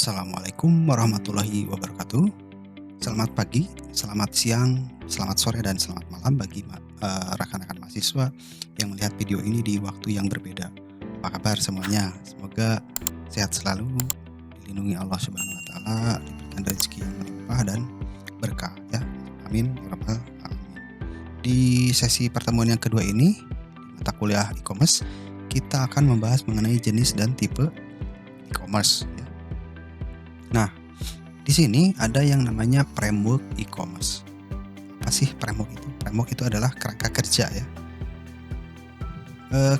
Assalamualaikum warahmatullahi wabarakatuh. Selamat pagi, selamat siang, selamat sore, dan selamat malam bagi rekan-rekan mahasiswa yang melihat video ini di waktu yang berbeda. Apa kabar semuanya? Semoga sehat selalu, dilindungi Allah Subhanahu wa taala, diberikan rezeki yang melimpah dan berkah ya. Amin ya rabbal alamin. Di sesi pertemuan yang kedua ini, di mata kuliah e-commerce, kita akan membahas mengenai jenis dan tipe e-commerce ya. Nah, di sini ada yang namanya framework e-commerce. Apa sih framework itu? Framework itu adalah kerangka kerja ya.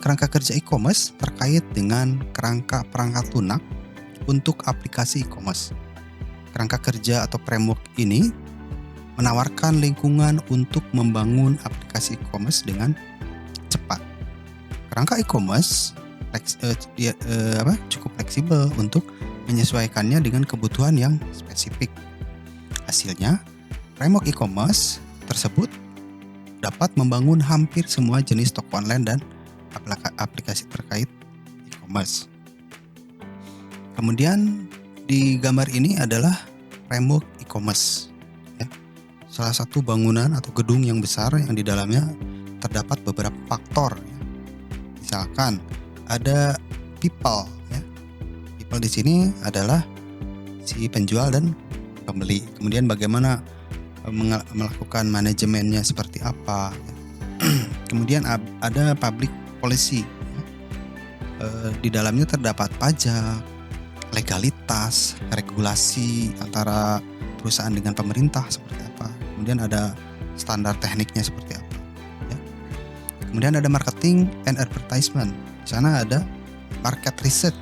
Kerangka kerja e-commerce terkait dengan kerangka perangkat lunak untuk aplikasi e-commerce. Kerangka kerja atau framework ini menawarkan lingkungan untuk membangun aplikasi e-commerce dengan cepat. Kerangka e-commerce cukup fleksibel untuk menyesuaikannya dengan kebutuhan yang spesifik. Hasilnya, framework e-commerce tersebut dapat membangun hampir semua jenis toko online dan aplikasi terkait e-commerce. Kemudian di gambar ini adalah framework e-commerce ya. Salah satu bangunan atau gedung yang besar yang di dalamnya terdapat beberapa faktor ya. Misalkan ada people ya. People di sini adalah si penjual dan pembeli. Kemudian bagaimana melakukan manajemennya seperti apa. Kemudian ada public policy. Di dalamnya terdapat pajak, legalitas, regulasi antara perusahaan dengan pemerintah seperti apa. Kemudian ada standar tekniknya seperti apa. Ya. Kemudian ada marketing and advertisement. Di sana ada market research.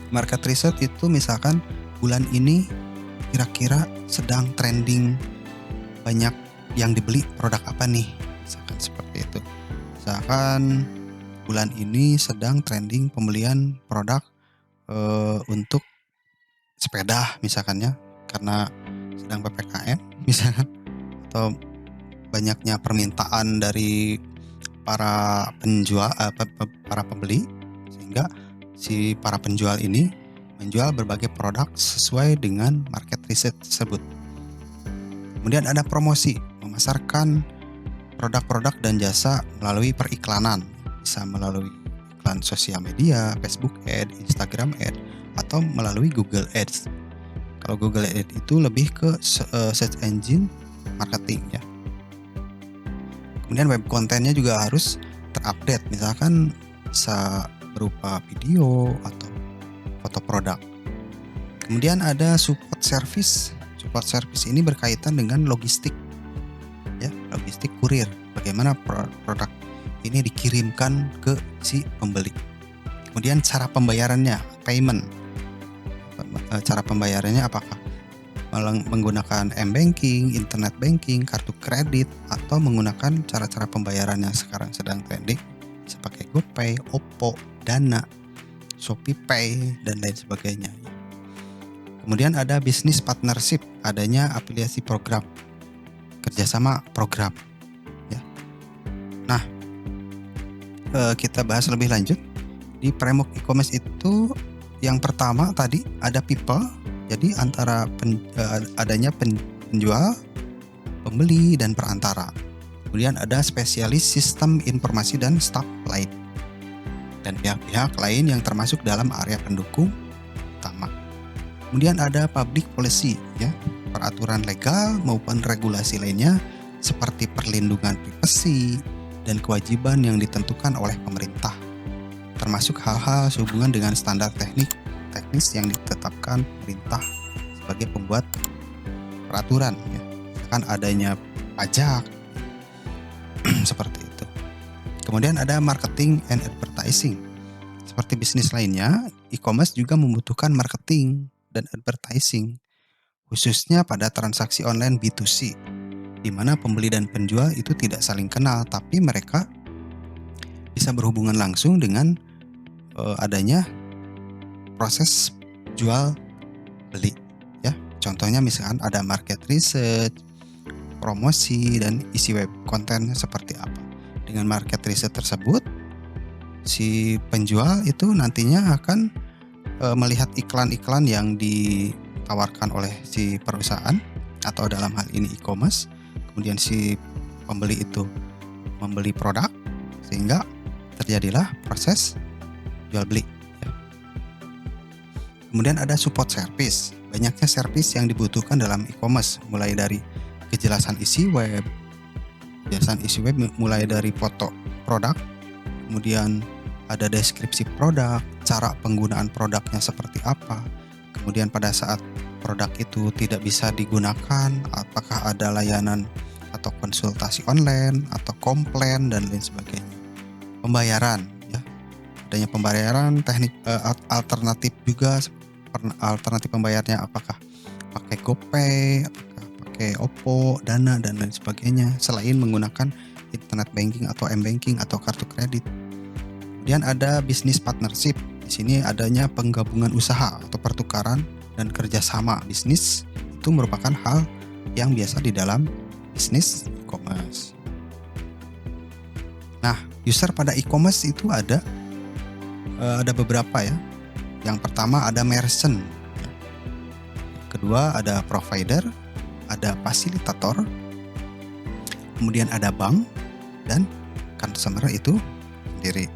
Market research itu misalkan bulan ini kira-kira sedang trending banyak yang dibeli produk apa nih, misalkan seperti itu. Misalkan bulan ini sedang trending pembelian produk untuk sepeda misalkan ya, karena sedang PPKM misalkan, atau banyaknya permintaan dari para penjual para pembeli sehingga si para penjual ini menjual berbagai produk sesuai dengan market research tersebut. Kemudian ada promosi, memasarkan produk-produk dan jasa melalui periklanan, bisa melalui iklan sosial media, Facebook Ad, Instagram Ad, atau melalui Google Ads. Kalau Google Ads itu lebih ke search engine marketing ya. Kemudian web kontennya juga harus terupdate, misalkan bisa berupa video atau foto produk. Kemudian ada support service. Support service ini berkaitan dengan logistik ya, logistik kurir. Bagaimana produk ini dikirimkan ke si pembeli. Kemudian cara pembayarannya, payment. Cara pembayarannya apakah menggunakan m-banking, internet banking, kartu kredit, atau menggunakan cara-cara pembayaran yang sekarang sedang trending, bisa pakai GoPay, Oppo, Dana, ShopeePay, dan lain sebagainya. Kemudian ada business partnership, adanya afiliasi program, kerjasama program. Ya. Nah, kita bahas lebih lanjut. Di framework e-commerce itu yang pertama tadi ada people, jadi antara adanya penjual, pembeli, dan perantara. Kemudian ada spesialis sistem informasi dan staff lain, dan pihak-pihak lain yang termasuk dalam area pendukung utama. Kemudian ada public policy ya, peraturan legal maupun regulasi lainnya seperti perlindungan privasi dan kewajiban yang ditentukan oleh pemerintah, termasuk hal-hal sehubungan dengan standar teknis yang ditetapkan pemerintah sebagai pembuat peraturan ya. Misalkan adanya pajak seperti itu. Kemudian ada marketing and advertising. Seperti bisnis lainnya, e-commerce juga membutuhkan marketing dan advertising, khususnya pada transaksi online B2C, di mana pembeli dan penjual itu tidak saling kenal, tapi mereka bisa berhubungan langsung dengan adanya proses jual beli ya. Contohnya misalkan ada market research, promosi, dan isi web kontennya seperti apa. Dengan market research tersebut, si penjual itu nantinya akan melihat iklan-iklan yang ditawarkan oleh si perusahaan atau dalam hal ini e-commerce, kemudian si pembeli itu membeli produk sehingga terjadilah proses jual beli. Kemudian ada support service. Banyaknya service yang dibutuhkan dalam e-commerce, mulai dari kejelasan isi web, mulai dari foto produk, kemudian ada deskripsi produk, cara penggunaan produknya seperti apa, kemudian pada saat produk itu tidak bisa digunakan, apakah ada layanan atau konsultasi online atau komplain dan lain sebagainya. Pembayaran, ya, adanya pembayaran, teknik alternatif juga. Alternatif pembayarnya apakah pakai GoPay, apakah pakai OVO, Dana dan lain sebagainya, selain menggunakan internet banking atau m-banking atau kartu kredit. Kemudian ada business partnership. Di sini adanya penggabungan usaha atau pertukaran dan kerjasama bisnis. Itu merupakan hal yang biasa di dalam bisnis e-commerce. Nah, user pada e-commerce itu ada beberapa ya. Yang pertama ada merchant, kedua ada provider, ada fasilitator, kemudian ada bank, dan customer itu sendiri.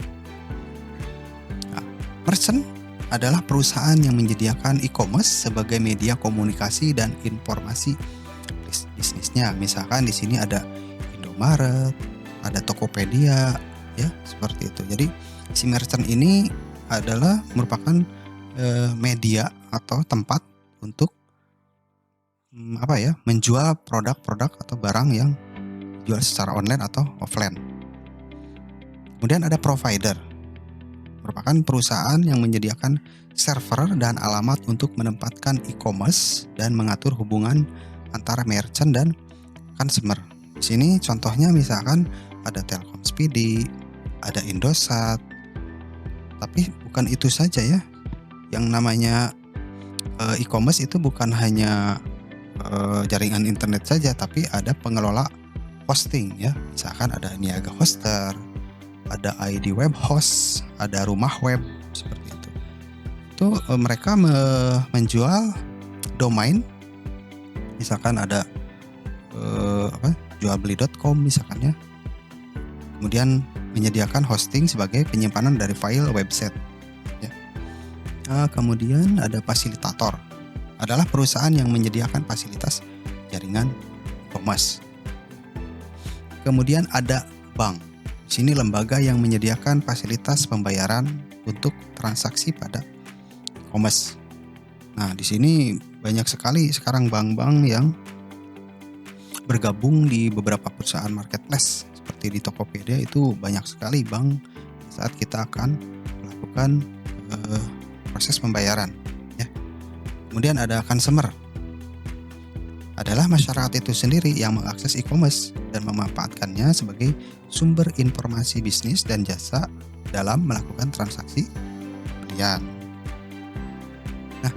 Nah, merchant adalah perusahaan yang menyediakan e-commerce sebagai media komunikasi dan informasi bisnisnya. Misalkan di sini ada Indomaret, ada Tokopedia, ya seperti itu. Jadi si merchant ini adalah merupakan media atau tempat untuk menjual produk-produk atau barang yang dijual secara online atau offline. Kemudian ada provider, merupakan perusahaan yang menyediakan server dan alamat untuk menempatkan e-commerce dan mengatur hubungan antara merchant dan consumer. Di sini contohnya misalkan ada Telkom Speedy, ada Indosat. Tapi bukan itu saja ya. Yang namanya e-commerce itu bukan hanya jaringan internet saja, tapi ada pengelola hosting ya. Misalkan ada Niaga Hoster, ada ID Web Host, ada Rumah Web seperti itu. Itu mereka menjual domain. Misalkan ada jualbeli.com misalkan ya. Kemudian menyediakan hosting sebagai penyimpanan dari file website. Ya. Kemudian ada fasilitator, adalah perusahaan yang menyediakan fasilitas jaringan e-commerce. Kemudian ada bank. Di sini lembaga yang menyediakan fasilitas pembayaran untuk transaksi pada e-commerce. Nah, di sini banyak sekali sekarang bank-bank yang bergabung di beberapa perusahaan marketplace. Seperti di Tokopedia itu banyak sekali bank saat kita akan melakukan proses pembayaran ya. Kemudian ada consumer, adalah masyarakat itu sendiri yang mengakses e-commerce dan memanfaatkannya sebagai sumber informasi bisnis dan jasa dalam melakukan transaksi pembelian. Nah,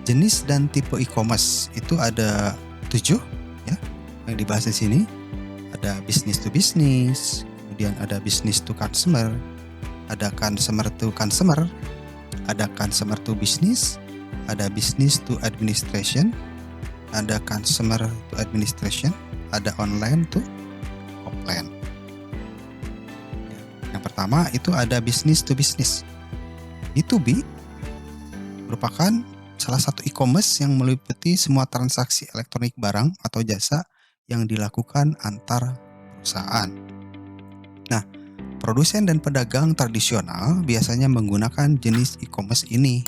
jenis dan tipe e-commerce itu ada 7 ya yang dibahas di sini. Ada business to business, kemudian ada business to consumer, ada consumer to consumer, ada consumer to business, ada business to administration, ada consumer to administration, ada online to offline. Yang pertama itu ada business to business. B2B merupakan salah satu e-commerce yang meliputi semua transaksi elektronik barang atau jasa yang dilakukan antar perusahaan. Nah, produsen dan pedagang tradisional biasanya menggunakan jenis e-commerce ini.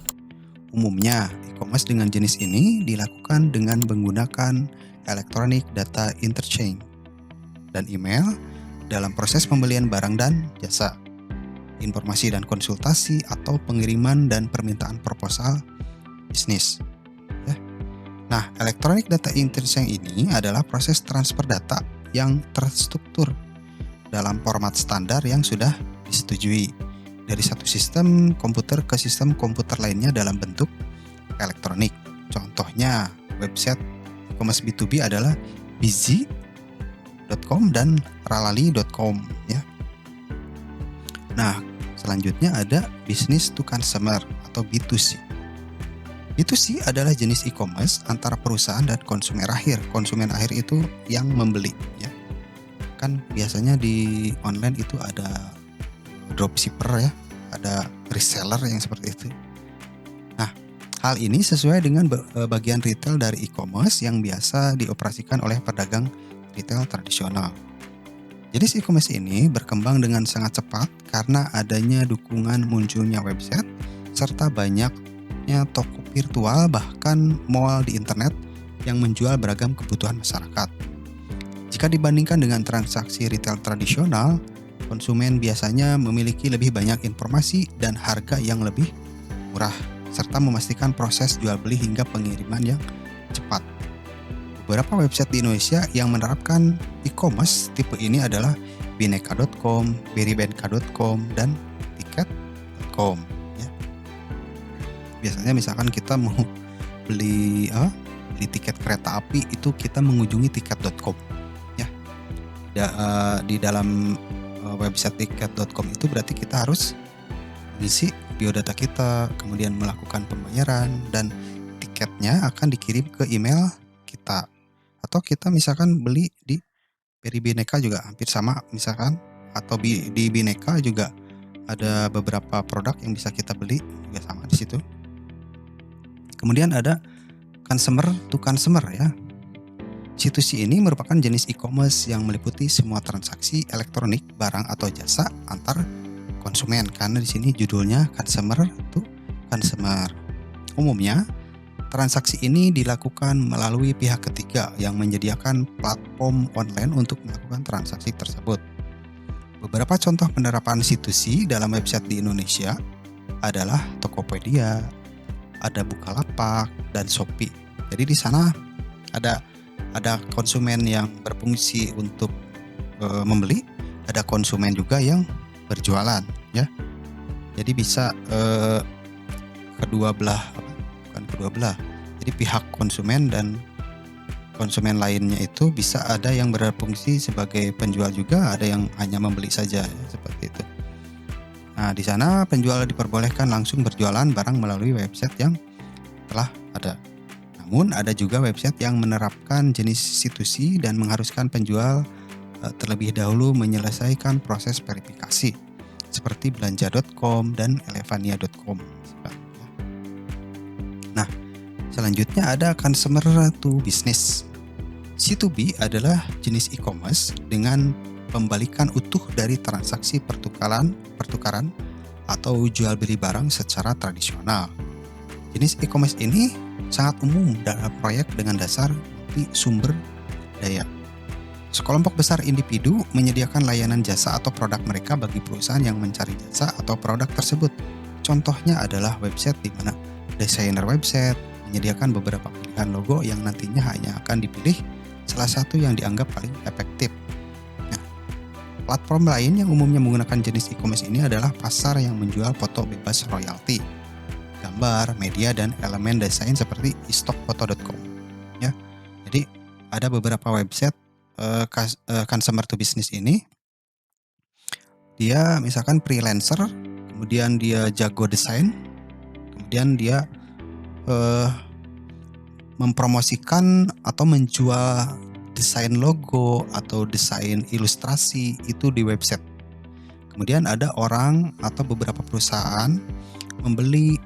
Umumnya, e-commerce dengan jenis ini dilakukan dengan menggunakan electronic data interchange dan email dalam proses pembelian barang dan jasa, informasi dan konsultasi atau pengiriman dan permintaan proposal bisnis. Nah, electronic data interchange ini adalah proses transfer data yang terstruktur dalam format standar yang sudah disetujui dari satu sistem komputer ke sistem komputer lainnya dalam bentuk elektronik. Contohnya, website e-commerce B2B adalah Bizzy.com dan Ralali.com ya. Nah, Selanjutnya ada business to consumer atau B2C. B2C adalah jenis e-commerce antara perusahaan dan konsumen akhir. Konsumen akhir itu yang membeli, ya. Kan biasanya di online itu ada dropshipper, ya, ada reseller yang seperti itu. Nah, hal ini sesuai dengan bagian retail dari e-commerce yang biasa dioperasikan oleh pedagang retail tradisional. Jenis e-commerce ini berkembang dengan sangat cepat karena adanya dukungan munculnya website serta banyaknya toko virtual bahkan mall di internet yang menjual beragam kebutuhan masyarakat. Jika dibandingkan dengan transaksi retail tradisional, konsumen biasanya memiliki lebih banyak informasi dan harga yang lebih murah, serta memastikan proses jual beli hingga pengiriman yang cepat. Beberapa website di Indonesia yang menerapkan e-commerce tipe ini adalah bineka.com, beribenka.com, dan tiket.com. Ya. Biasanya misalkan kita mau beli tiket kereta api itu kita mengunjungi tiket.com. Ya. Di dalam website tiket.com itu berarti kita harus mengisi biodata kita, kemudian melakukan pembayaran, dan tiketnya akan dikirim ke email kita. Atau kita misalkan beli di Peri Bineka juga hampir sama misalkan, atau di Bineka juga ada beberapa produk yang bisa kita beli juga sama di situ. Kemudian ada consumer to consumer, ya. Situs ini merupakan jenis e-commerce yang meliputi semua transaksi elektronik barang atau jasa antar konsumen, karena di sini judulnya consumer to consumer. Umumnya transaksi ini dilakukan melalui pihak ketiga yang menyediakan platform online untuk melakukan transaksi tersebut. Beberapa contoh penerapan C2C dalam website di Indonesia adalah Tokopedia, ada Bukalapak, dan Shopee. Jadi di sana ada konsumen yang berfungsi untuk membeli, ada konsumen juga yang berjualan, ya. Jadi bisa kedua belah. Jadi pihak konsumen dan konsumen lainnya itu bisa ada yang berfungsi sebagai penjual juga, ada yang hanya membeli saja, ya, seperti itu. Nah, di sana penjual diperbolehkan langsung berjualan barang melalui website yang telah ada. Namun ada juga website yang menerapkan jenis C2C dan mengharuskan penjual terlebih dahulu menyelesaikan proses verifikasi seperti belanja.com dan elevania.com. Nah, selanjutnya ada consumer to business. C2B adalah jenis e-commerce dengan pembalikan utuh dari transaksi pertukaran atau jual beli barang secara tradisional. Jenis e-commerce ini sangat umum dalam proyek dengan dasar sumber daya. Sekelompok besar individu menyediakan layanan jasa atau produk mereka bagi perusahaan yang mencari jasa atau produk tersebut. Contohnya adalah website di mana desainer website menyediakan beberapa pilihan logo yang nantinya hanya akan dipilih salah satu yang dianggap paling efektif. Nah, platform lain yang umumnya menggunakan jenis e-commerce ini adalah pasar yang menjual foto bebas royalti, gambar, media, dan elemen desain seperti istockfoto.com. Ya, jadi ada beberapa website consumer to business ini. Dia misalkan freelancer, kemudian dia jago desain, kemudian dia mempromosikan atau menjual desain logo atau desain ilustrasi itu di website. Kemudian ada orang atau beberapa perusahaan membeli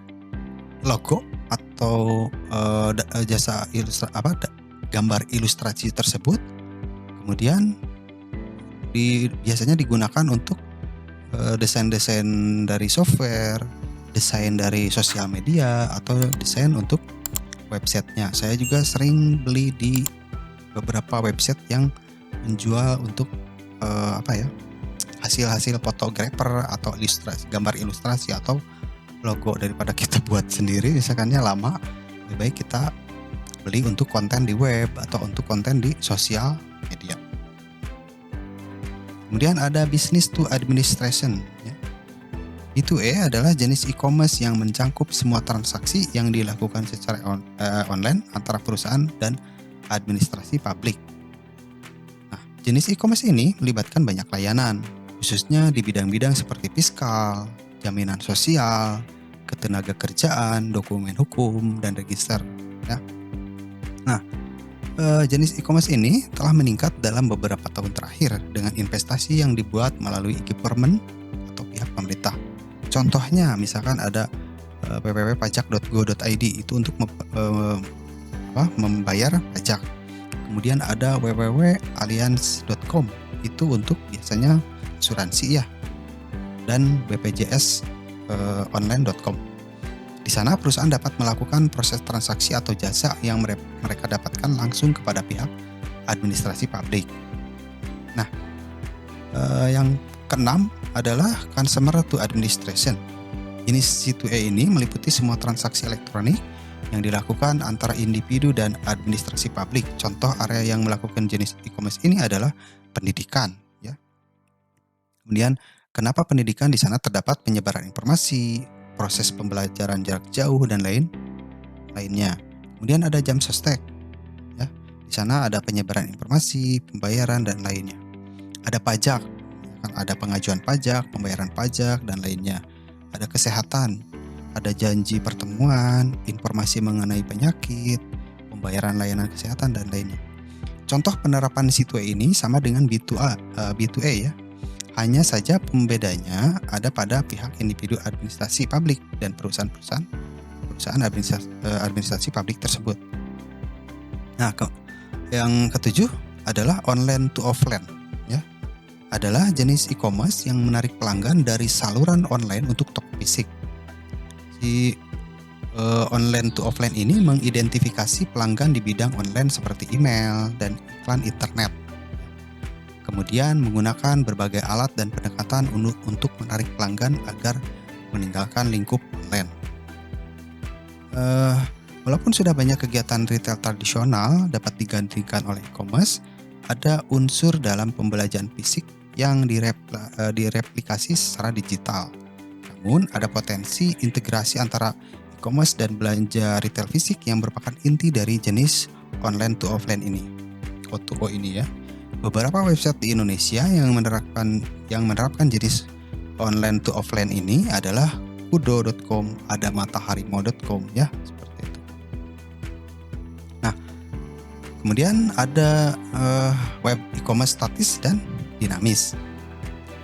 logo atau jasa gambar ilustrasi tersebut. Kemudian biasanya digunakan untuk desain-desain dari software, desain dari sosial media, atau desain untuk websitenya. Saya juga sering beli di beberapa website yang menjual untuk hasil-hasil fotografer atau gambar ilustrasi atau logo. Daripada kita buat sendiri misalkannya lama, lebih baik kita beli untuk konten di web atau untuk konten di sosial media. Kemudian ada business to administration, ya. B2E adalah jenis e-commerce yang mencakup semua transaksi yang dilakukan secara online antara perusahaan dan administrasi publik. Nah, jenis e-commerce ini melibatkan banyak layanan, khususnya di bidang-bidang seperti fiskal, jaminan sosial, ketenaga kerjaan, dokumen hukum, dan register. Ya. Nah, jenis e-commerce ini telah meningkat dalam beberapa tahun terakhir dengan investasi yang dibuat melalui e-government atau pihak pemerintah. Contohnya misalkan ada www.pajak.go.id itu untuk membayar pajak. Kemudian ada www.allianz.com itu untuk biasanya asuransi ya. Dan bpjs online.com. Di sana perusahaan dapat melakukan proses transaksi atau jasa yang mereka dapatkan langsung kepada pihak administrasi publik. Nah, yang keenam adalah consumer to administration. Jenis C2A ini meliputi semua transaksi elektronik yang dilakukan antara individu dan administrasi publik. Contoh area yang melakukan jenis e-commerce ini adalah pendidikan. Ya. Kemudian kenapa pendidikan? Di sana terdapat penyebaran informasi, proses pembelajaran jarak jauh dan lainnya. Kemudian ada jam sostek. Ya. Di sana ada penyebaran informasi, pembayaran dan lainnya. Ada pajak, ada pengajuan pajak, pembayaran pajak dan lainnya. Ada kesehatan, ada janji pertemuan, informasi mengenai penyakit, pembayaran layanan kesehatan dan lainnya. Contoh penerapan C2A ini sama dengan B2A ya. Hanya saja pembedanya ada pada pihak individu administrasi publik dan perusahaan administrasi publik tersebut. Nah, yang ketujuh adalah online to offline, ya. Adalah jenis e-commerce yang menarik pelanggan dari saluran online untuk toko fisik. Si online to offline ini mengidentifikasi pelanggan di bidang online seperti email dan iklan internet. Kemudian menggunakan berbagai alat dan pendekatan untuk menarik pelanggan agar meninggalkan lingkup online. Walaupun sudah banyak kegiatan retail tradisional dapat digantikan oleh e-commerce, ada unsur dalam pembelajaran fisik yang direplikasi secara digital. Namun ada potensi integrasi antara e-commerce dan belanja retail fisik yang merupakan inti dari jenis online to offline ini, O2O ini ya. Beberapa website di Indonesia yang menerapkan jenis online to offline ini adalah kudo.com, ada mataharimau.com ya, seperti itu. Nah, kemudian ada web e-commerce statis dan dinamis.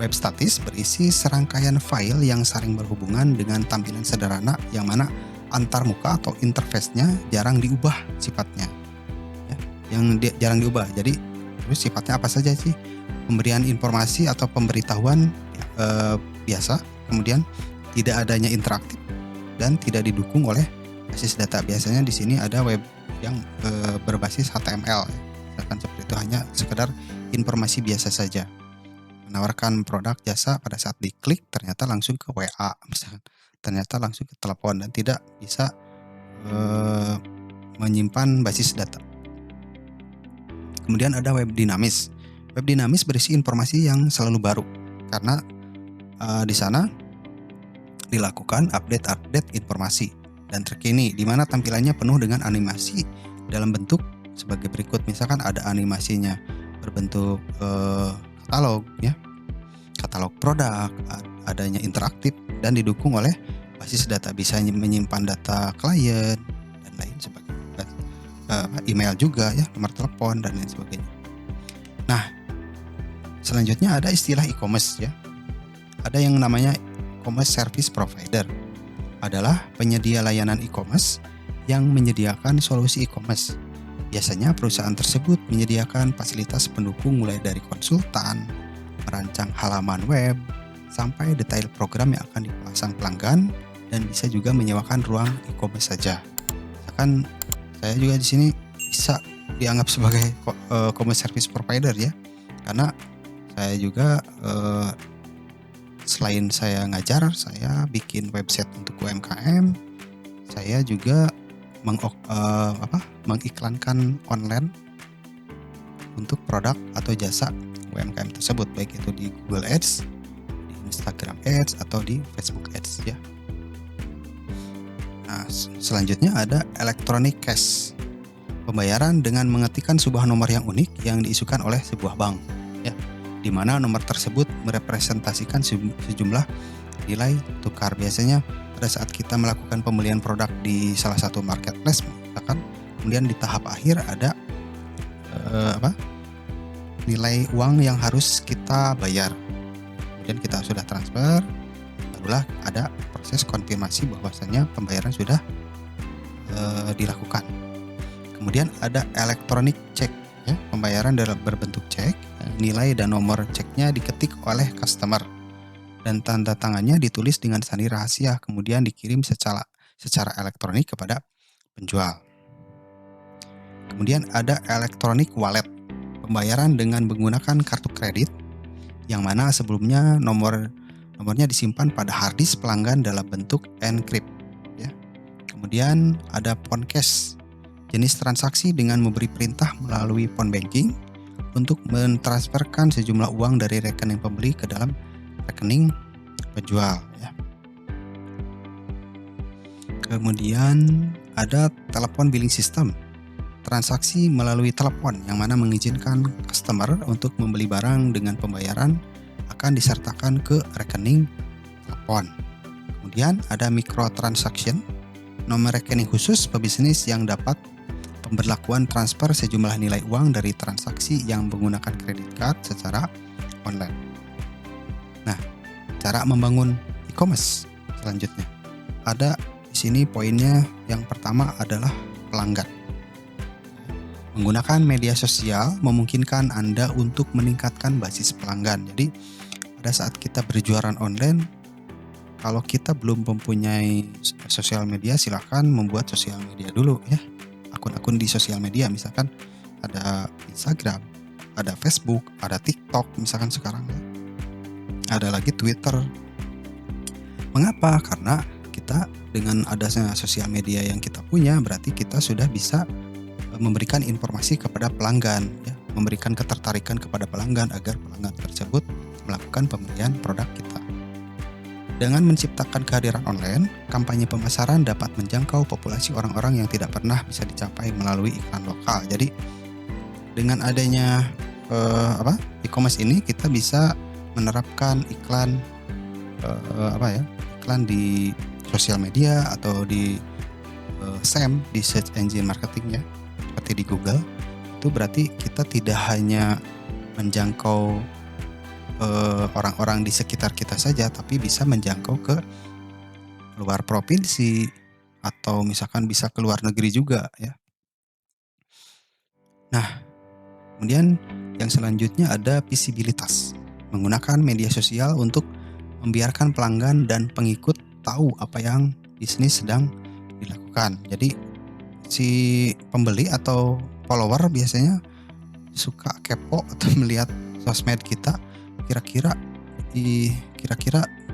Web statis berisi serangkaian file yang saling berhubungan dengan tampilan sederhana yang mana antar muka atau interface-nya jarang diubah sifatnya. Ya, jarang diubah. Jadi terus sifatnya apa saja sih? Pemberian informasi atau pemberitahuan biasa, kemudian tidak adanya interaktif dan tidak didukung oleh basis data. Biasanya di sini ada web yang berbasis HTML, misalkan seperti itu, hanya sekedar informasi biasa saja. Menawarkan produk jasa pada saat diklik ternyata langsung ke WA, misalkan, ternyata langsung ke telepon dan tidak bisa menyimpan basis data. Kemudian ada web dinamis. Web dinamis berisi informasi yang selalu baru karena di sana dilakukan update informasi dan terkini, di mana tampilannya penuh dengan animasi dalam bentuk sebagai berikut. Misalkan ada animasinya berbentuk katalog ya, katalog produk, adanya interaktif dan didukung oleh basis data, bisa menyimpan data klien dan lain sebagainya. Email juga ya, nomor telepon dan lain sebagainya. Nah, selanjutnya ada istilah e-commerce ya. Ada yang namanya e-commerce service provider. Adalah penyedia layanan e-commerce yang menyediakan solusi e-commerce. Biasanya perusahaan tersebut menyediakan fasilitas pendukung mulai dari konsultan, merancang halaman web, sampai detail program yang akan dipasang pelanggan, dan bisa juga menyewakan ruang e-commerce saja. Misalkan saya juga di sini bisa dianggap sebagai e-commerce service provider ya, karena saya juga selain saya ngajar, saya bikin website untuk UMKM, saya juga mengiklankan online untuk produk atau jasa UMKM tersebut, baik itu di Google Ads, di Instagram Ads atau di Facebook Ads ya. Nah, selanjutnya ada electronic cash, pembayaran dengan mengetikkan sebuah nomor yang unik yang diisukan oleh sebuah bank, ya, di mana nomor tersebut merepresentasikan sejumlah nilai tukar. Biasanya pada saat kita melakukan pembelian produk di salah satu marketplace, misalkan, kemudian di tahap akhir ada nilai uang yang harus kita bayar. Kemudian kita sudah transfer, barulah ada proses konfirmasi bahwasanya pembayaran sudah dilakukan. Kemudian ada electronic check, ya, pembayaran dalam berbentuk cek, nilai dan nomor ceknya diketik oleh customer dan tanda tangannya ditulis dengan sandi rahasia, kemudian dikirim secara elektronik kepada penjual. Kemudian ada electronic wallet, pembayaran dengan menggunakan kartu kredit yang mana sebelumnya nomornya disimpan pada hard disk pelanggan dalam bentuk encrypt, ya. Kemudian ada phone cash, jenis transaksi dengan memberi perintah melalui phone banking untuk mentransferkan sejumlah uang dari rekening pembeli ke dalam rekening penjual, ya. Kemudian ada telepon billing system, transaksi melalui telepon yang mana mengizinkan customer untuk membeli barang dengan pembayaran akan disertakan ke rekening telepon. Kemudian ada microtransaction, nomor rekening khusus pebisnis yang dapat pemberlakuan transfer sejumlah nilai uang dari transaksi yang menggunakan credit card secara online. Nah, cara membangun e-commerce selanjutnya. Ada di sini poinnya, yang pertama adalah pelanggan. Menggunakan media sosial memungkinkan Anda untuk meningkatkan basis pelanggan. Jadi, pada saat kita berjualan online, kalau kita belum mempunyai sosial media, silakan membuat sosial media dulu, ya. Akun-akun di sosial media, misalkan ada Instagram, ada Facebook, ada TikTok misalkan sekarang, ya. Ada lagi Twitter. Mengapa? Karena kita dengan adanya sosial media yang kita punya, berarti kita sudah bisa memberikan informasi kepada pelanggan, ya, memberikan ketertarikan kepada pelanggan agar pelanggan tersebut melakukan pembelian produk kita. Dengan menciptakan kehadiran online, kampanye pemasaran dapat menjangkau populasi orang-orang yang tidak pernah bisa dicapai melalui iklan lokal. Jadi dengan adanya e-commerce ini, kita bisa menerapkan iklan iklan di sosial media atau di SEM, di search engine marketing, ya, seperti di Google. Itu berarti kita tidak hanya menjangkau orang-orang di sekitar kita saja, tapi bisa menjangkau ke luar provinsi atau misalkan bisa ke luar negeri juga, ya. Nah, kemudian yang selanjutnya ada visibilitas, menggunakan media sosial untuk membiarkan pelanggan dan pengikut tahu apa yang bisnis sedang dilakukan. Jadi si pembeli atau follower biasanya suka kepo atau melihat sosmed kita, kira-kira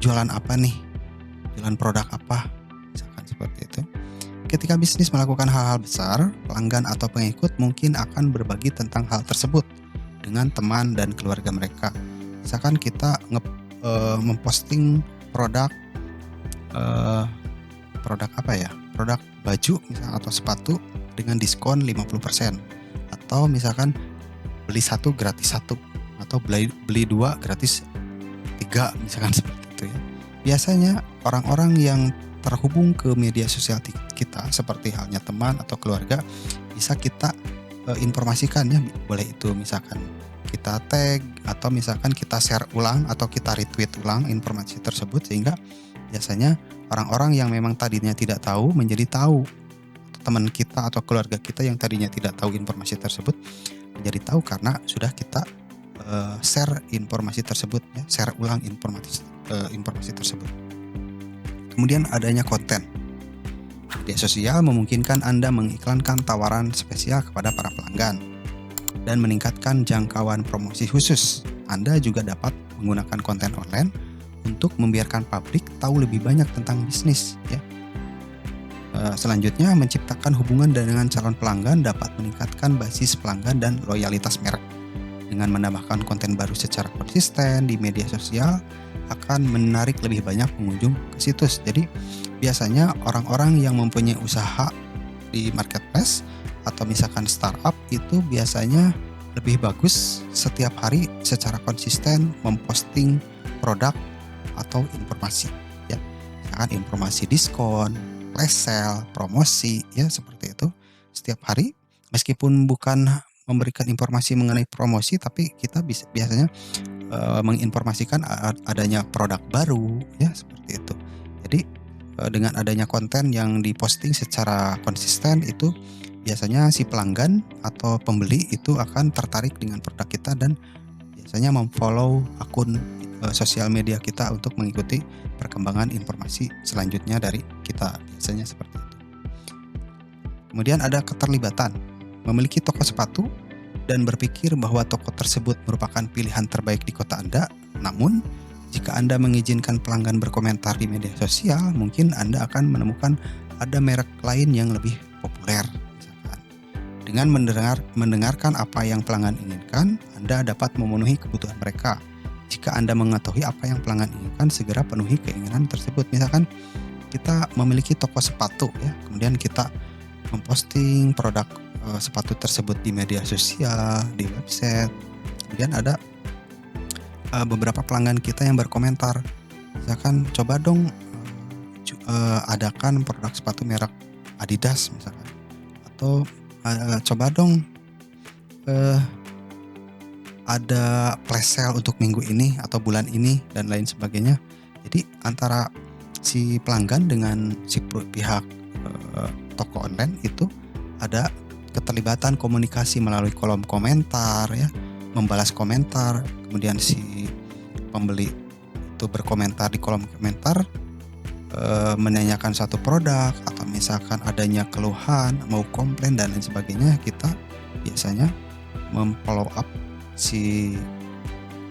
jualan apa nih, jualan produk apa, misalkan seperti itu. Ketika bisnis melakukan hal-hal besar, pelanggan atau pengikut mungkin akan berbagi tentang hal tersebut dengan teman dan keluarga mereka. Misalkan kita memposting produk produk baju misalkan, atau sepatu dengan diskon 50%, atau misalkan beli satu gratis satu, atau beli dua gratis 3, misalkan seperti itu, ya. Biasanya orang-orang yang terhubung ke media sosial kita, seperti halnya teman atau keluarga, bisa kita informasikan, ya. Boleh itu misalkan kita tag, atau misalkan kita share ulang atau kita retweet ulang informasi tersebut, sehingga biasanya orang-orang yang memang tadinya tidak tahu menjadi tahu. Teman kita atau keluarga kita yang tadinya tidak tahu informasi tersebut menjadi tahu karena sudah kita share informasi tersebut, ya, share ulang informasi tersebut. Kemudian adanya konten. Media sosial memungkinkan Anda mengiklankan tawaran spesial kepada para pelanggan dan meningkatkan jangkauan promosi khusus. Anda juga dapat menggunakan konten online untuk membiarkan publik tahu lebih banyak tentang bisnis, ya. Selanjutnya, menciptakan hubungan dengan calon pelanggan dapat meningkatkan basis pelanggan dan loyalitas merek. Dengan menambahkan konten baru secara konsisten di media sosial akan menarik lebih banyak pengunjung ke situs. Jadi biasanya orang-orang yang mempunyai usaha di marketplace atau misalkan startup itu biasanya lebih bagus setiap hari secara konsisten memposting produk atau informasi ya. Misalkan informasi diskon, flash sale, promosi ya seperti itu. Setiap hari meskipun bukan memberikan informasi mengenai promosi, tapi kita biasanya menginformasikan adanya produk baru ya seperti itu. Jadi dengan adanya konten yang diposting secara konsisten itu biasanya si pelanggan atau pembeli itu akan tertarik dengan produk kita dan biasanya memfollow akun sosial media kita untuk mengikuti perkembangan informasi selanjutnya dari kita, biasanya seperti itu. Kemudian ada keterlibatan, memiliki toko sepatu dan berpikir bahwa toko tersebut merupakan pilihan terbaik di kota Anda. Namun, jika Anda mengizinkan pelanggan berkomentar di media sosial, mungkin Anda akan menemukan ada merek lain yang lebih populer. Misalkan, dengan mendengarkan apa yang pelanggan inginkan, Anda dapat memenuhi kebutuhan mereka. Jika Anda mengetahui apa yang pelanggan inginkan, segera penuhi keinginan tersebut. Misalkan kita memiliki toko sepatu ya, kemudian kita memposting produk sepatu tersebut di media sosial, di website. Kemudian ada beberapa pelanggan kita yang berkomentar, misalkan coba dong adakan produk sepatu merek Adidas misalkan, atau coba dong ada flash sale untuk minggu ini atau bulan ini dan lain sebagainya. Jadi antara si pelanggan dengan si pihak toko online itu ada keterlibatan komunikasi melalui kolom komentar ya, membalas komentar, kemudian si pembeli itu berkomentar di kolom komentar, menanyakan satu produk atau misalkan adanya keluhan, mau komplain dan lain sebagainya. Kita biasanya memfollow up si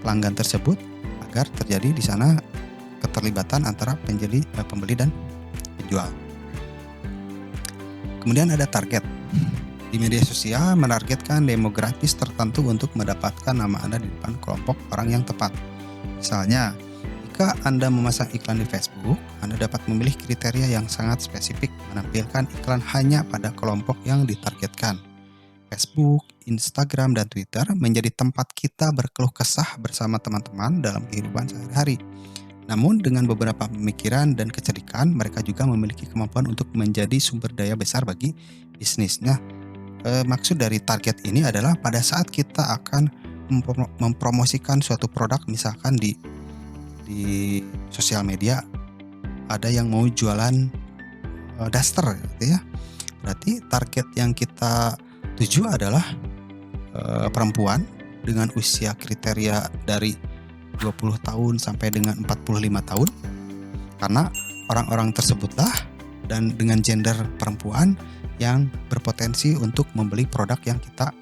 pelanggan tersebut agar terjadi di sana keterlibatan antara pembeli dan penjual. Kemudian ada target. Di media sosial menargetkan demografis tertentu untuk mendapatkan nama Anda di depan kelompok orang yang tepat. Misalnya, jika Anda memasang iklan di Facebook, Anda dapat memilih kriteria yang sangat spesifik menampilkan iklan hanya pada kelompok yang ditargetkan. Facebook, Instagram, dan Twitter menjadi tempat kita berkeluh kesah bersama teman-teman dalam kehidupan sehari-hari. Namun dengan beberapa pemikiran dan kecerdikan, mereka juga memiliki kemampuan untuk menjadi sumber daya besar bagi bisnisnya. Maksud dari target ini adalah pada saat kita akan mempromosikan suatu produk, misalkan di sosial media ada yang mau jualan daster gitu ya. Berarti target yang kita tuju adalah perempuan dengan usia kriteria dari 20 tahun sampai dengan 45 tahun. Karena orang-orang tersebutlah dan dengan gender perempuan yang berpotensi untuk membeli produk yang kita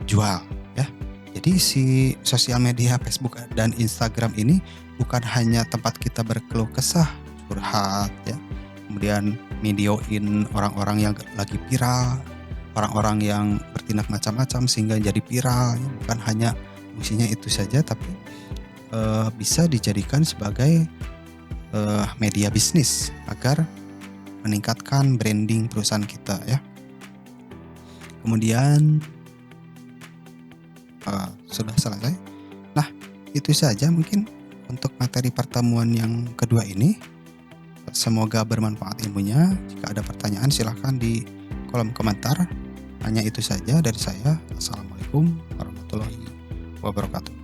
jual ya. Jadi si sosial media Facebook dan Instagram ini bukan hanya tempat kita berkeluh kesah, curhat ya, kemudian videoin orang-orang yang lagi viral, orang-orang yang bertindak macam-macam sehingga jadi viral ya. Bukan hanya fungsinya itu saja, tapi bisa dijadikan sebagai media bisnis agar meningkatkan branding perusahaan kita ya. Kemudian sudah selesai. Nah, itu saja mungkin untuk materi pertemuan yang kedua ini. Semoga bermanfaat ilmunya. Jika ada pertanyaan silahkan di kolom komentar. Hanya itu saja dari saya. Assalamualaikum warahmatullahi wabarakatuh.